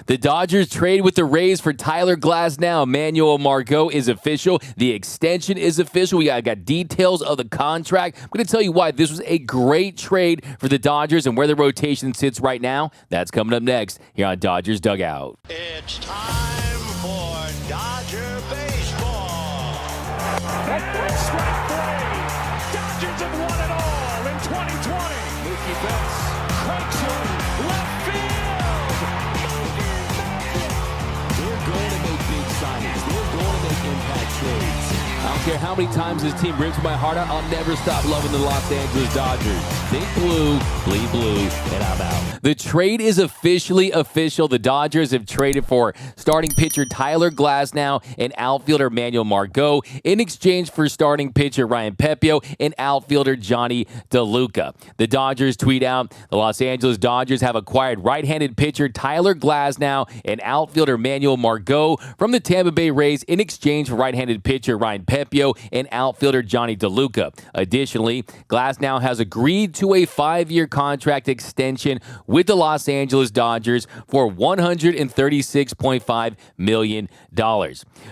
The Dodgers trade with the Rays for Tyler Glasnow. Manuel Margot is official. The extension is official. We got details of the contract. I'm going to tell you why this was a great trade for the Dodgers and where the rotation sits right now. That's coming up next here on Dodgers Dugout. It's time for Dodger baseball. Strike three. Dodgers have won it all in 2020. Mookie Betts cranks one left field. They're going to make big signings. They're going to make impact trades. I don't care how many times this team rips my heart out, I'll never stop loving the Los Angeles Dodgers. Think blue, bleed blue, and I'm out. The trade is officially official. The Dodgers have traded for starting pitcher Tyler Glasnow and outfielder Manuel Margot in exchange for starting pitcher Ryan Pepiot and outfielder Johnny DeLuca. The Dodgers tweet out, the Los Angeles Dodgers have acquired right-handed pitcher Tyler Glasnow and outfielder Manuel Margot from the Tampa Bay Rays in exchange for right-handed pitcher Ryan Pepiot and outfielder Johnny DeLuca. Additionally, Glasnow has agreed to a 5-year contract extension with the Los Angeles Dodgers for $136.5 million.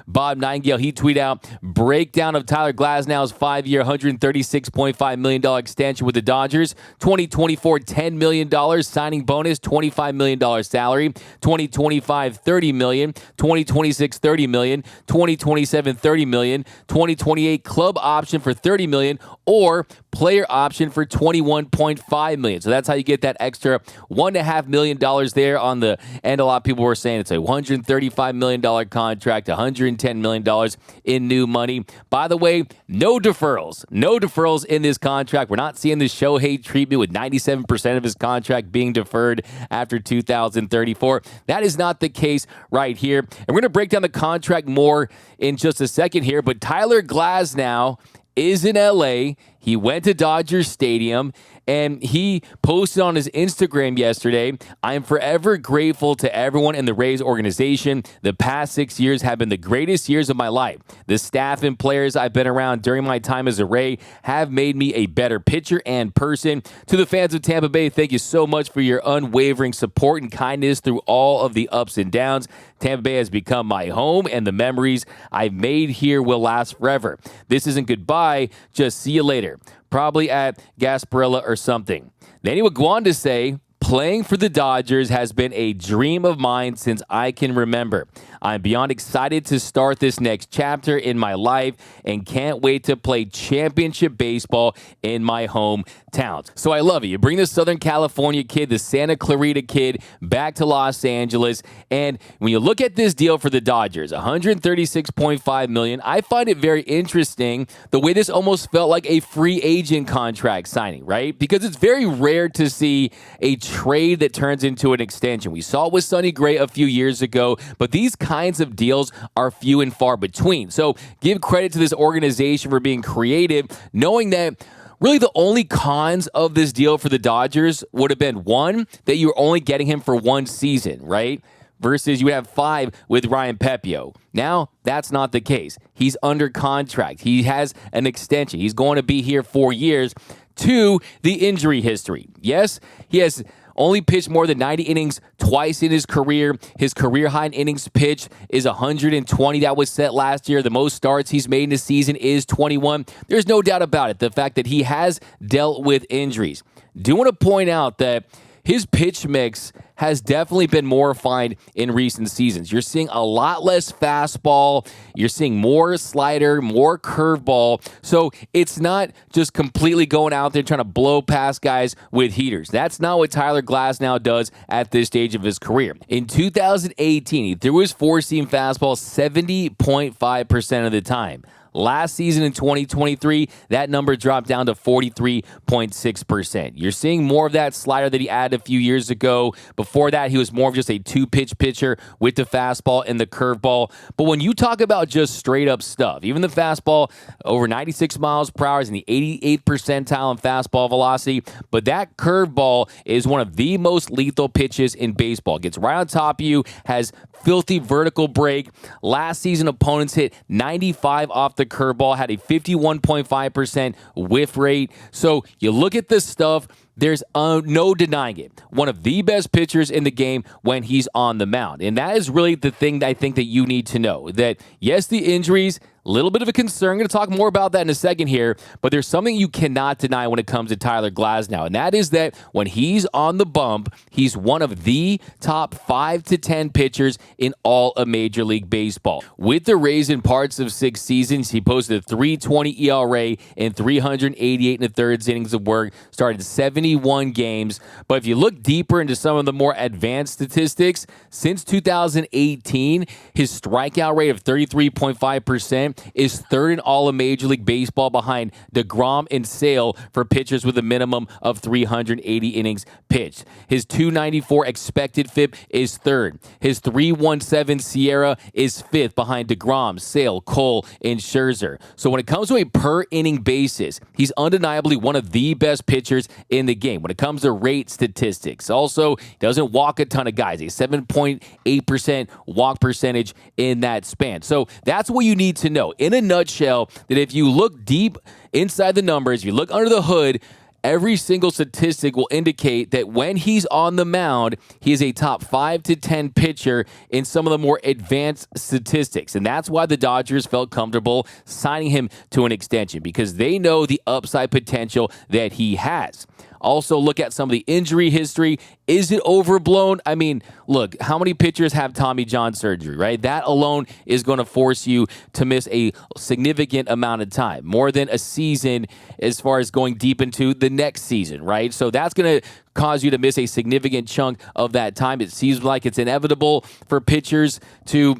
Bob Nightingale, he tweeted out, breakdown of Tyler Glasnow's 5-year, $136.5 million extension with the Dodgers, 2024, $10 million signing bonus, $25 million salary, 2025, $30 million, 2026, $30 million, 2027, $30 million, 2028 club option for $30 million, or player option for $21.5 million. So that's how you get that extra $1.5 million there on the end. A lot of people were saying it's a $135 million contract, $110 million in new money. By the way, no deferrals. No deferrals in this contract. We're not seeing the Shohei treatment with 97% of his contract being deferred after 2034. That is not the case right here. And we're going to break down the contract more in just a second here, but Tyler Glasnow is in LA. He went to Dodger Stadium, and he posted on his Instagram yesterday, I am forever grateful to everyone in the Rays organization. The past 6 years have been the greatest years of my life. The staff and players I've been around during my time as a Ray have made me a better pitcher and person. To the fans of Tampa Bay, thank you so much for your unwavering support and kindness through all of the ups and downs. Tampa Bay has become my home, and the memories I've made here will last forever. This isn't goodbye, just see you later. Probably at Gasparilla or something. Then he would go on to say, playing for the Dodgers has been a dream of mine since I can remember. I'm beyond excited to start this next chapter in my life and can't wait to play championship baseball in my hometown. So I love it. You bring the Southern California kid, the Santa Clarita kid, back to Los Angeles. And when you look at this deal for the Dodgers, $136.5 million, I find it very interesting the way this almost felt like a free agent contract signing, right? Because it's very rare to see a trade that turns into an extension. We saw it with Sonny Gray a few years ago, but these kinds of deals are few and far between. So give credit to this organization for being creative, knowing that really the only cons of this deal for the Dodgers would have been, one, that you were only getting him for one season, right? Versus you would have 5 with Ryan Pepiot. Now, that's not the case. He's under contract. He has an extension. He's going to be here 4 years. 2, the injury history. Yes, he has only pitched more than 90 innings twice in his career. His career high in innings pitched is 120. That was set last year. The most starts he's made in a season is 21. There's no doubt about it. The fact that he has dealt with injuries. Do want to point out that his pitch mix has definitely been more refined in recent seasons. You're seeing a lot less fastball. You're seeing more slider, more curveball. So it's not just completely going out there trying to blow past guys with heaters. That's not what Tyler Glasnow does at this stage of his career. In 2018, he threw his four-seam fastball 70.5% of the time. Last season in 2023, that number dropped down to 43.6%. You're seeing more of that slider that he added a few years ago. Before that, he was more of just a two-pitch pitcher with the fastball and the curveball. But when you talk about just straight-up stuff, even the fastball over 96 miles per hour is in the 88th percentile in fastball velocity. But that curveball is one of the most lethal pitches in baseball. Gets right on top of you, has filthy vertical break. Last season, opponents hit 95 off the curveball, had a 51.5% whiff rate. So you look at this stuff, There's no denying it. One of the best pitchers in the game when he's on the mound. And that is really the thing that I think that you need to know. That, yes, the injuries, a little bit of a concern. I'm going to talk more about that in a second here. But there's something you cannot deny when it comes to Tyler Glasnow. And that is that when he's on the bump, he's one of the top 5 to 10 pitchers in all of Major League Baseball. With the Rays in parts of 6 seasons, he posted a 3.20 ERA in 388 and a third innings of work, started 71 games. But if you look deeper into some of the more advanced statistics, since 2018, his strikeout rate of 33.5% is third in all of Major League Baseball behind DeGrom and Sale for pitchers with a minimum of 380 innings pitched. His 294 expected FIP is third. His 317 Sierra is fifth behind DeGrom, Sale, Cole, and Scherzer. So when it comes to a per inning basis, he's undeniably one of the best pitchers in the game. When it comes to rate statistics, also, he doesn't walk a ton of guys, a 7.8% walk percentage in that span. So that's what you need to know. In a nutshell, that if you look deep inside the numbers, you look under the hood, every single statistic will indicate that when he's on the mound, he is a top 5 to 10 pitcher in some of the more advanced statistics. And that's why the Dodgers felt comfortable signing him to an extension, because they know the upside potential that he has. Also, look at some of the injury history. Is it overblown? I mean, look, how many pitchers have Tommy John surgery, right? That alone is going to force you to miss a significant amount of time, more than a season as far as going deep into the next season, right? So that's going to cause you to miss a significant chunk of that time. It seems like it's inevitable for pitchers to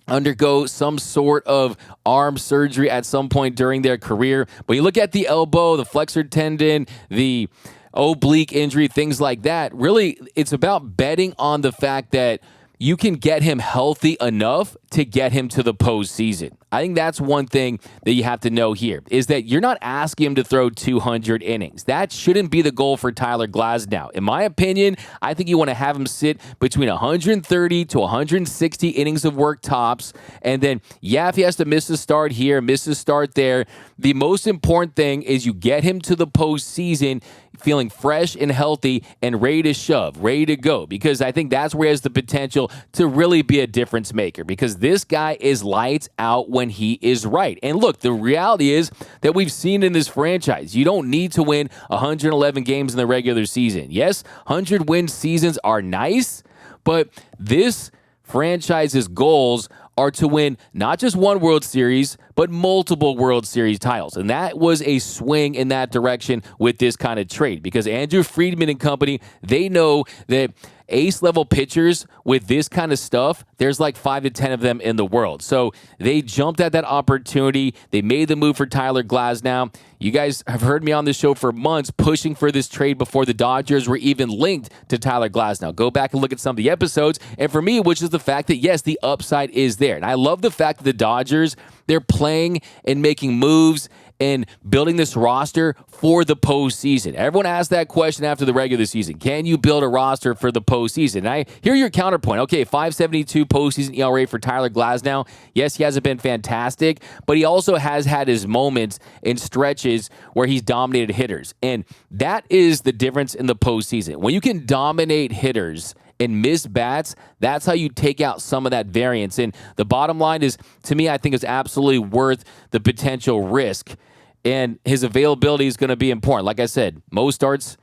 undergo some sort of arm surgery at some point during their career. But you look at the elbow, the flexor tendon, the oblique injury, things like that. Really, it's about betting on the fact that you can get him healthy enough to get him to the postseason. I think that's one thing that you have to know here, is that you're not asking him to throw 200 innings. That shouldn't be the goal for Tyler Glasnow. In my opinion, I think you want to have him sit between 130 to 160 innings of work tops. And then, yeah, if he has to miss a start here, miss a start there, the most important thing is you get him to the postseason feeling fresh and healthy and ready to shove, ready to go, because I think that's where he has the potential to really be a difference maker, because this guy is lights out when he is right. And look, the reality is that we've seen in this franchise, you don't need to win 111 games in the regular season. Yes, 100-win seasons are nice, but this franchise's goals are to win not just one World Series, but multiple World Series titles. And that was a swing in that direction with this kind of trade, because Andrew Friedman and company, they know that ace-level pitchers with this kind of stuff, there's like 5 to 10 of them in the world. So they jumped at that opportunity. They made the move for Tyler Glasnow. You guys have heard me on this show for months pushing for this trade before the Dodgers were even linked to Tyler Glasnow. Go back and look at some of the episodes. And for me, which is the fact that, yes, the upside is there. And I love the fact that the Dodgers, they're playing and making moves and building this roster for the postseason. Everyone asked that question after the regular season. Can you build a roster for the postseason? And I hear your counterpoint. Okay, 5.72 postseason ERA for Tyler Glasnow. Yes, he hasn't been fantastic, but he also has had his moments in stretches where he's dominated hitters. And that is the difference in the postseason. When you can dominate hitters and miss bats, that's how you take out some of that variance. And the bottom line is, to me, I think it's absolutely worth the potential risk. And his availability is going to be important. Like I said, most starts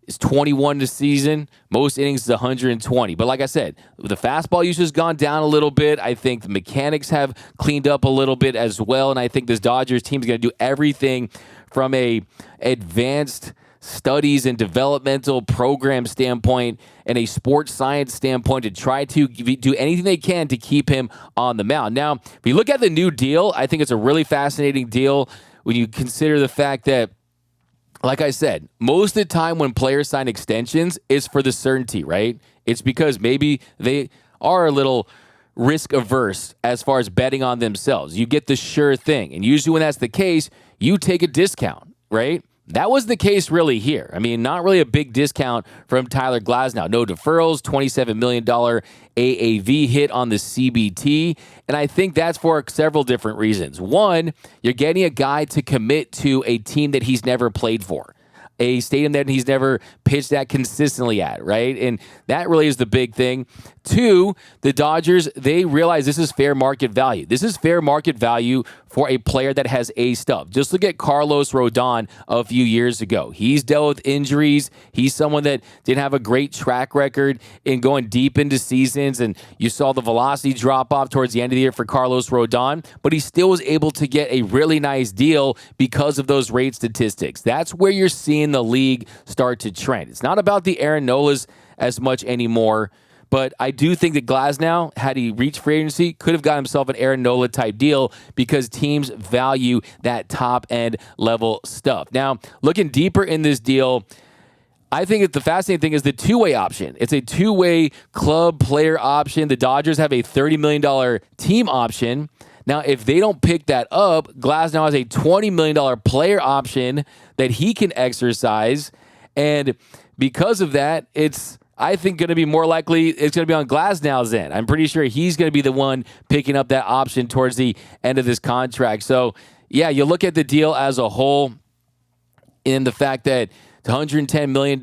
is 21 this season. Most innings is 120. But like I said, the fastball usage has gone down a little bit. I think the mechanics have cleaned up a little bit as well. And I think this Dodgers team is going to do everything from a advanced studies and developmental program standpoint and a sports science standpoint to try to do anything they can to keep him on the mound. Now, if you look at the new deal, I think it's a really fascinating deal when you consider the fact that, like I said, most of the time when players sign extensions, it's for the certainty, right? It's because maybe they are a little risk averse as far as betting on themselves. You get the sure thing. And usually when that's the case, you take a discount, right? That was the case really here. I mean, not really a big discount from Tyler Glasnow. No deferrals, $27 million AAV hit on the CBT. And I think that's for several different reasons. One, you're getting a guy to commit to a team that he's never played for. a stadium that he's never pitched at consistently at, right? And that really is the big thing. Two, the Dodgers, they realize this is fair market value. This is fair market value for a player that has A stuff. Just look at Carlos Rodon a few years ago. He's dealt with injuries. He's someone that didn't have a great track record in going deep into seasons, and you saw the velocity drop off towards the end of the year for Carlos Rodon, but he still was able to get a really nice deal because of those rate statistics. That's where you're seeing the league start to trend. It's not about the Aaron Nolas as much anymore, but I do think that Glasnow, had he reached free agency, could have got himself an Aaron Nola type deal because teams value that top end level stuff. Now, looking deeper in this deal, I think that the fascinating thing is the two-way option. It's a two-way club player option. The Dodgers have a $30 million team option. Now, if they don't pick that up, Glasnow has a $20 million player option that he can exercise. And because of that, it's, I think, going to be more likely it's going to be on Glasnow's end. I'm pretty sure he's going to be the one picking up that option towards the end of this contract. So, yeah, you look at the deal as a whole in the fact that it's $110 million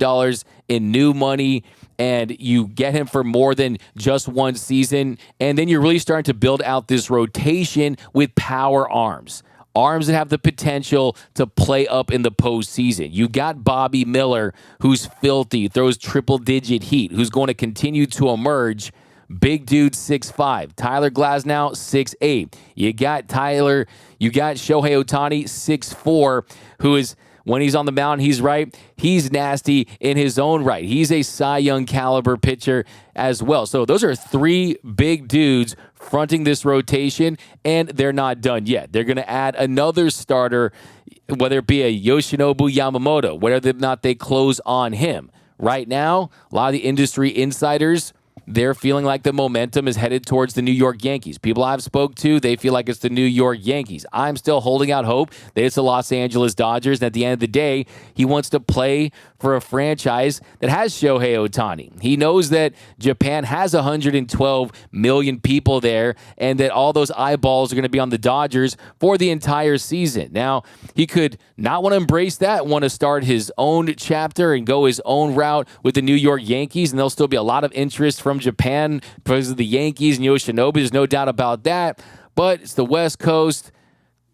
in new money, and you get him for more than just one season. And then you're really starting to build out this rotation with power arms. Arms that have the potential to play up in the postseason. You got Bobby Miller, who's filthy, throws triple-digit heat, who's going to continue to emerge. Big dude, 6'5". Tyler Glasnow, 6'8". You got Shohei Ohtani, 6'4", who is, when he's on the mound, he's nasty in his own right. He's a Cy Young caliber pitcher as well. So those are three big dudes fronting this rotation, and they're not done yet. They're going to add another starter, whether it be a Yoshinobu Yamamoto, whether or not they close on him. Right now, a lot of the industry insiders, they're feeling like the momentum is headed towards the New York Yankees. People I've spoke to, they feel like it's the New York Yankees. I'm still holding out hope that it's the Los Angeles Dodgers. And at the end of the day, he wants to play for a franchise that has Shohei Ohtani. He knows that Japan has 112 million people there and that all those eyeballs are going to be on the Dodgers for the entire season. Now, he could not want to embrace that, want to start his own chapter and go his own route with the New York Yankees, and there'll still be a lot of interest from Japan because of the Yankees and Yoshinobu. There's no doubt about that. But it's the West Coast,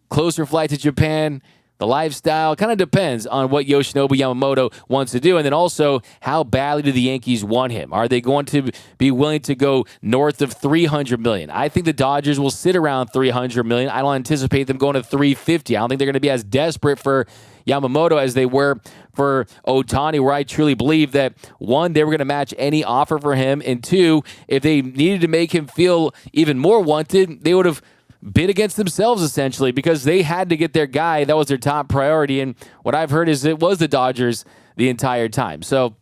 closer flight to Japan. The lifestyle kind of depends on what Yoshinobu Yamamoto wants to do. And then also, how badly do the Yankees want him? Are they going to be willing to go north of $300 million? I think the Dodgers will sit around $300 million. I don't anticipate them going to $350. I don't think they're going to be as desperate for Yamamoto as they were for Ohtani, where I truly believe that, one, they were going to match any offer for him, and two, if they needed to make him feel even more wanted, they would have bid against themselves, essentially, because they had to get their guy. That was their top priority, and what I've heard is it was the Dodgers the entire time. So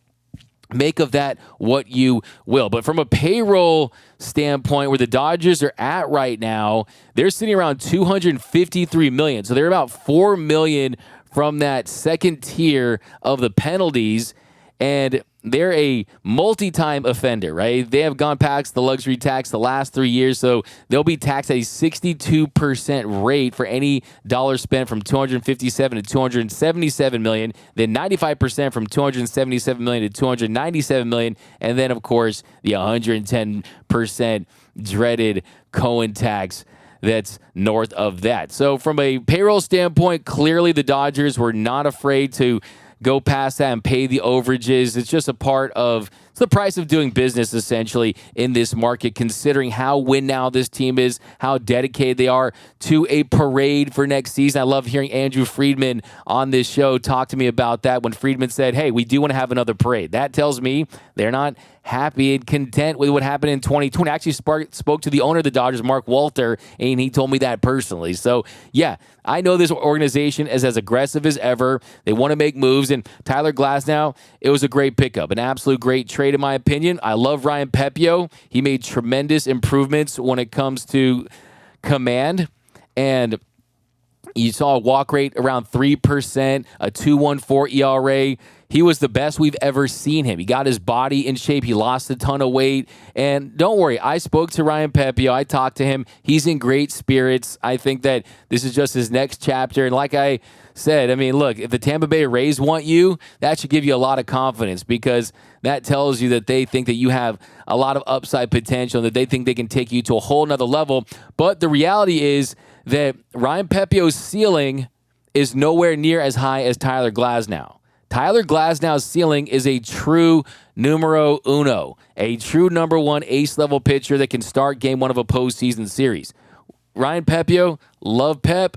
make of that what you will. But from a payroll standpoint, where the Dodgers are at right now, they're sitting around $253 million. So they're about $4 million from that second tier of the penalties, and they're a multi-time offender, right? They have gone past the luxury tax the last 3 years, so they'll be taxed at a 62% rate for any dollar spent from $257 to $277 million, then 95% from $277 million to $297 million, and then, of course, the 110% dreaded Cohen tax that's north of that. So from a payroll standpoint, clearly the Dodgers were not afraid to go past that and pay the overages. It's just a part of, it's the price of doing business, essentially, in this market, considering how win now this team is, how dedicated they are to a parade for next season. I love hearing Andrew Friedman on this show talk to me about that when Friedman said, hey, we do want to have another parade. That tells me they're not happy and content with what happened in 2020. I actually spoke to the owner of the Dodgers, Mark Walter, and he told me that personally. So, yeah, I know this organization is as aggressive as ever. They want to make moves, and Tyler Glasnow, it was a great pickup, an absolute great trade in my opinion. I love Ryan Pepio. He made tremendous improvements when it comes to command, and You saw a walk rate around 3%, a 2.14 ERA. He was the best we've ever seen him. He got his body in shape. He lost a ton of weight. And don't worry, I spoke to Ryan Pepiot. I talked to him. He's in great spirits. I think that this is just his next chapter. And like I said, I mean, look, if the Tampa Bay Rays want you, that should give you a lot of confidence because that tells you that they think that you have a lot of upside potential, that they think they can take you to a whole nother level. But the reality is that Ryan Pepiot's ceiling is nowhere near as high as Tyler Glasnow. Tyler Glasnow's ceiling is a true numero uno, a true number one ace-level pitcher that can start game one of a postseason series. Ryan Pepiot, love Pep,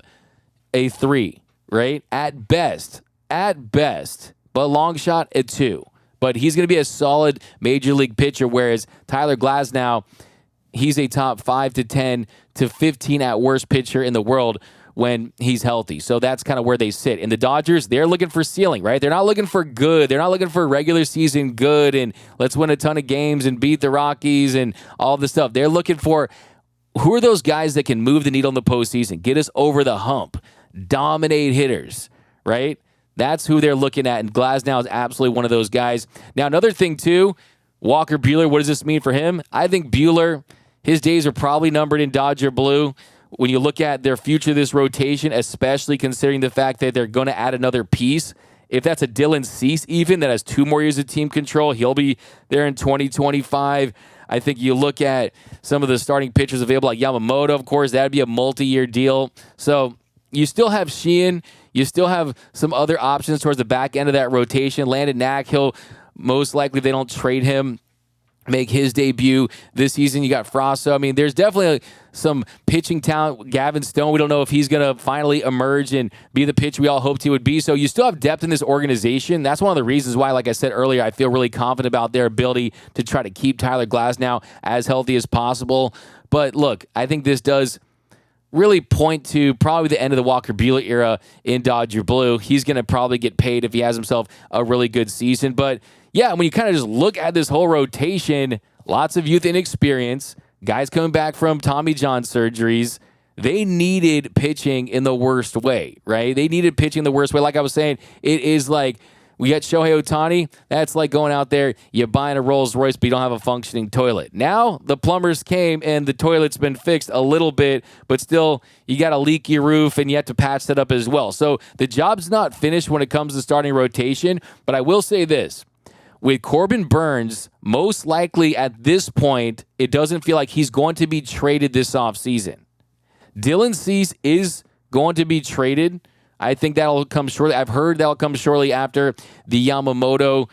a 3, right? At best, but long shot, a 2. But he's going to be a solid major league pitcher, whereas Tyler Glasnow, he's a top 5 to 10 to 15 at worst pitcher in the world when he's healthy. So that's kind of where they sit. And the Dodgers, they're looking for ceiling, right? They're not looking for good. They're not looking for regular season good and let's win a ton of games and beat the Rockies and all this stuff. They're looking for who are those guys that can move the needle in the postseason, get us over the hump, dominate hitters, right? That's who they're looking at. And Glasnow is absolutely one of those guys. Now, another thing too, Walker Buehler, what does this mean for him? I think Buehler, his days are probably numbered in Dodger blue. When you look at their future, this rotation, especially considering the fact that they're going to add another piece, if that's a Dylan Cease even that has 2 more years of team control, he'll be there in 2025. I think you look at some of the starting pitchers available, like Yamamoto, of course, that'd be a multi-year deal. So you still have Sheehan. You still have some other options towards the back end of that rotation. Landon Knack, he'll most likely, if they don't trade him, make his debut this season. You got Frosso. I mean, there's definitely some pitching talent. Gavin Stone, we don't know if he's going to finally emerge and be the pitcher we all hoped he would be. So you still have depth in this organization. That's one of the reasons why, like I said earlier, I feel really confident about their ability to try to keep Tyler Glasnow as healthy as possible. But look, I think this does really point to probably the end of the Walker Buehler era in Dodger blue. He's going to probably get paid if he has himself a really good season. But yeah, when you kind of just look at this whole rotation, lots of youth and experience, guys coming back from Tommy John surgeries, they needed pitching in the worst way, right? They needed pitching in the worst way. Like I was saying, it is like we got Shohei Ohtani. That's like going out there, you're buying a Rolls Royce, but you don't have a functioning toilet. Now the plumbers came and the toilet's been fixed a little bit, but still you got a leaky roof and you have to patch that up as well. So the job's not finished when it comes to starting rotation, but I will say this. With Corbin Burns, most likely at this point, it doesn't feel like he's going to be traded this offseason. Dylan Cease is going to be traded. I think that'll come shortly. I've heard that'll come shortly after the Yamamoto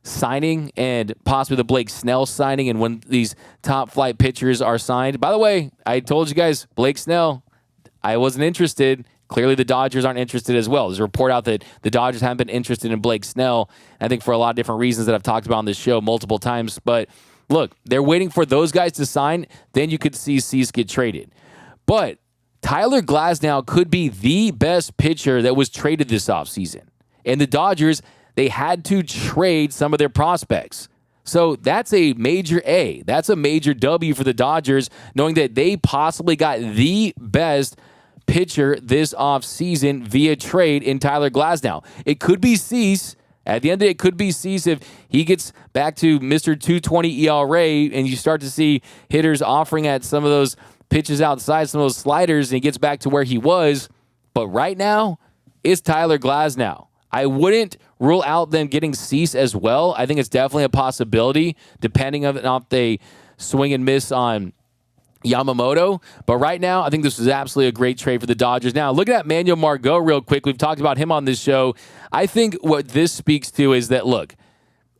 signing and possibly the Blake Snell signing and when these top flight pitchers are signed. By the way, I told you guys, Blake Snell, I wasn't interested. Clearly, the Dodgers aren't interested as well. There's a report out that the Dodgers haven't been interested in Blake Snell, I think for a lot of different reasons that I've talked about on this show multiple times. But look, they're waiting for those guys to sign. Then you could see Cease get traded. But Tyler Glasnow could be the best pitcher that was traded this offseason. And the Dodgers, they had to trade some of their prospects. So that's a major A. That's a major W for the Dodgers, knowing that they possibly got the best pitcher this offseason via trade in Tyler Glasnow. It could be Cease. At the end of it could be Cease if he gets back to Mr. 220 ERA and you start to see hitters offering at some of those pitches outside, some of those sliders, and he gets back to where he was. But right now, it's Tyler Glasnow. I wouldn't rule out them getting Cease as well. I think it's definitely a possibility, depending on if they swing and miss on Yamamoto. But right now, I think this is absolutely a great trade for the Dodgers. Now, looking at Manuel Margot real quick. We've talked about him on this show. I think what this speaks to is that, look,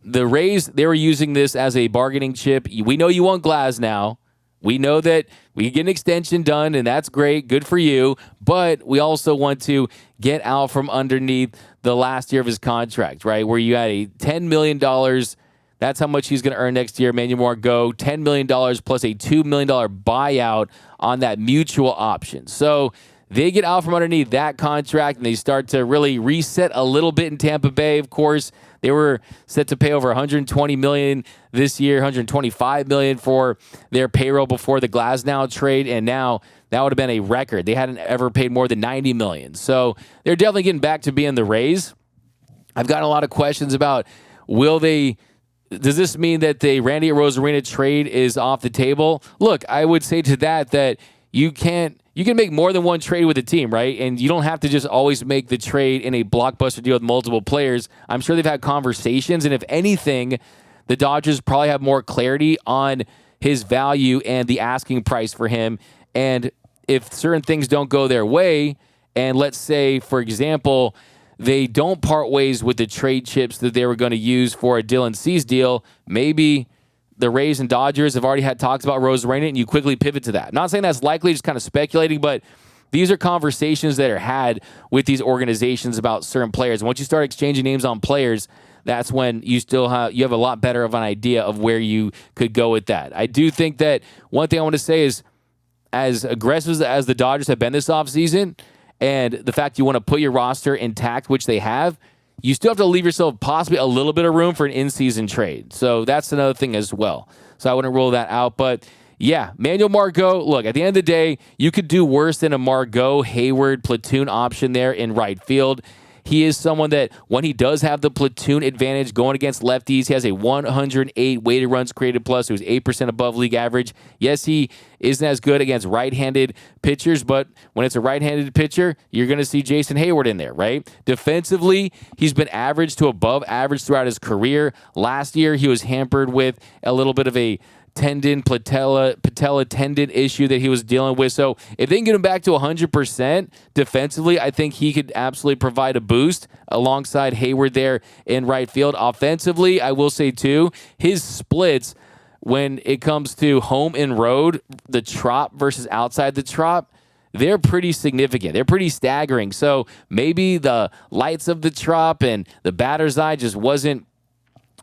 the Rays, they were using this as a bargaining chip. We know you want Glasnow. We know that we can get an extension done, and that's great. Good for you. But we also want to get out from underneath the last year of his contract, right, where you had a $10 million. That's how much he's going to earn next year. Manuel Margot, $10 million plus a $2 million buyout on that mutual option. So they get out from underneath that contract and they start to really reset a little bit in Tampa Bay. Of course, they were set to pay over $120 million this year, $125 million for their payroll before the Glasnow trade, and now that would have been a record. They hadn't ever paid more than $90 million. So they're definitely getting back to being the Rays. I've gotten a lot of questions about does this mean that the Randy Arozarena trade is off the table? Look, I would say to that you can make more than one trade with a team, right? And you don't have to just always make the trade in a blockbuster deal with multiple players. I'm sure they've had conversations, and if anything, the Dodgers probably have more clarity on his value and the asking price for him. And if certain things don't go their way, and let's say, for example, they don't part ways with the trade chips that they were going to use for a Dylan Cease deal, maybe the Rays and Dodgers have already had talks about Arozarena, and you quickly pivot to that. I'm not saying that's likely, just kind of speculating, but these are conversations that are had with these organizations about certain players. And once you start exchanging names on players, that's when you have a lot better of an idea of where you could go with that. I do think that one thing I want to say is, as aggressive as the Dodgers have been this offseason, and the fact you want to put your roster intact, which they have, you still have to leave yourself possibly a little bit of room for an in-season trade. So that's another thing as well. So I wouldn't rule that out. But yeah, Manuel Margot, look, at the end of the day, you could do worse than a Margot Hayward platoon option there in right field. He is someone that when he does have the platoon advantage going against lefties, he has a 108 weighted runs created plus, who's 8% above league average. Yes, he isn't as good against right-handed pitchers, but when it's a right-handed pitcher, you're going to see Jason Hayward in there, right? Defensively, he's been average to above average throughout his career. Last year, he was hampered with a little bit of a patella tendon issue that he was dealing with. So if they can get him back to 100% defensively, I think he could absolutely provide a boost alongside Hayward there in right field. Offensively, I will say too, his splits when it comes to home and road, the trop versus outside the trop, they're pretty significant. They're pretty staggering. So maybe the lights of the trop and the batter's eye just wasn't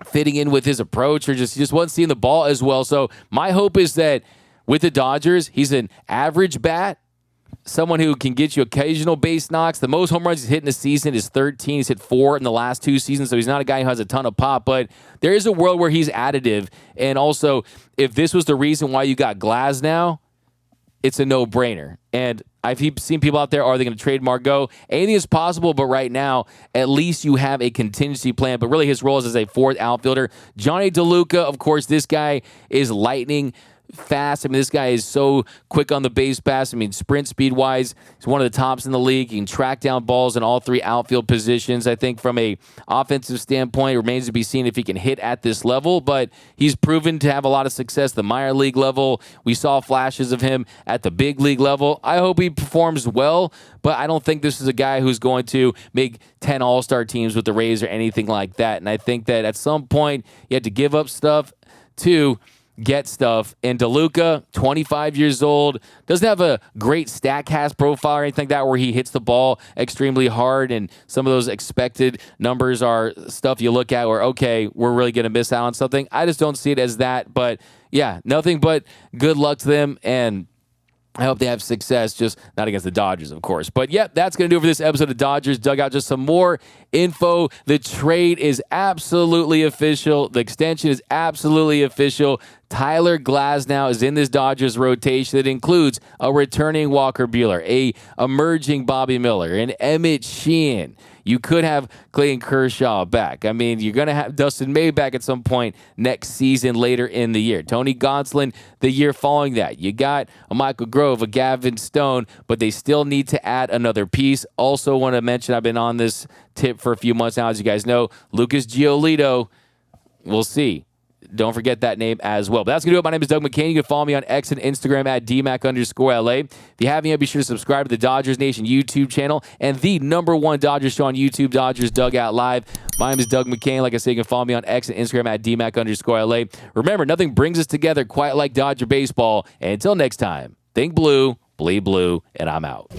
fitting in with his approach, or just wasn't seeing the ball as well. So my hope is that with the Dodgers, he's an average bat, someone who can get you occasional base knocks. The most home runs he's hit in a season is 13. He's hit 4 in the last 2 seasons, so he's not a guy who has a ton of pop, but there is a world where he's additive. And also, if this was the reason why you got Glasnow, it's a no-brainer. And I've seen people out there, are they going to trade Margot? Anything is possible, but right now, at least you have a contingency plan. But really, his role is as a fourth outfielder. Johnny DeLuca, of course, this guy is lightning fast. I mean, this guy is so quick on the base pass. I mean, sprint speed-wise, he's one of the tops in the league. He can track down balls in all 3 outfield positions. I think from a offensive standpoint, it remains to be seen if he can hit at this level, but he's proven to have a lot of success at the minor league level. We saw flashes of him at the big league level. I hope he performs well, but I don't think this is a guy who's going to make 10 all-star teams with the Rays or anything like that. And I think that at some point, you had to give up stuff to get stuff. And DeLuca, 25 years old, doesn't have a great StatCast profile or anything like that where he hits the ball extremely hard, and some of those expected numbers are stuff you look at where, okay, we're really going to miss out on something. I just don't see it as that. But yeah, nothing but good luck to them, and I hope they have success, just not against the Dodgers, of course. But yep, that's going to do it for this episode of Dodgers Dugout. Just some more info. The trade is absolutely official. The extension is absolutely official. Tyler Glasnow is in this Dodgers rotation that includes a returning Walker Buehler, a emerging Bobby Miller, and Emmett Sheehan. You could have Clayton Kershaw back. I mean, you're going to have Dustin May back at some point next season later in the year. Tony Gonsolin the year following that. You got a Michael Grove, a Gavin Stone, but they still need to add another piece. Also want to mention, I've been on this tip for a few months now, as you guys know, Lucas Giolito. We'll see. Don't forget that name as well. But that's going to do it. My name is Doug McKain. You can follow me on X and Instagram at DMac_LA. If you haven't yet, be sure to subscribe to the Dodgers Nation YouTube channel and the #1 Dodgers show on YouTube, Dodgers Dugout Live. My name is Doug McKain. Like I said, you can follow me on X and Instagram at DMac_LA. Remember, nothing brings us together quite like Dodger baseball. And until next time, think blue, bleed blue, and I'm out.